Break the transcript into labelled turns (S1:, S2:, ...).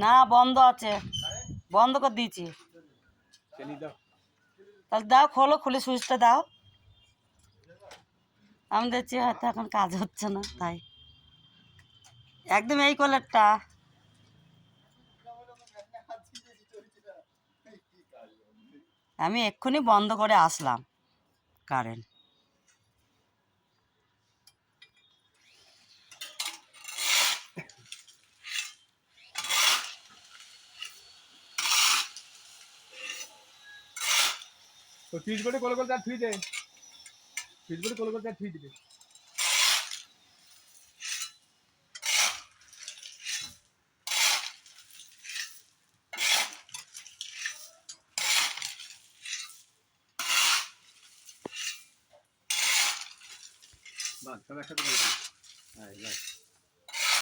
S1: না বন্ধ আছে, বন্ধ করে দিয়েছি। তাহলে দাও, খোলো, খুলে সুইচটা দাও। আমি দেখছি হয়তো এখন কাজ হচ্ছে না, তাই একদম এই কলারটা। আমি এক্ষুনি বন্ধ করে আসলাম কারেন্ট।
S2: তো সুইচ বোর্ডে কল করে তার থুই দে, সুইচ বোর্ডে কল করে তার থুই দিবে। বাস সব একসাথে বলবো। হ্যাঁ বাস।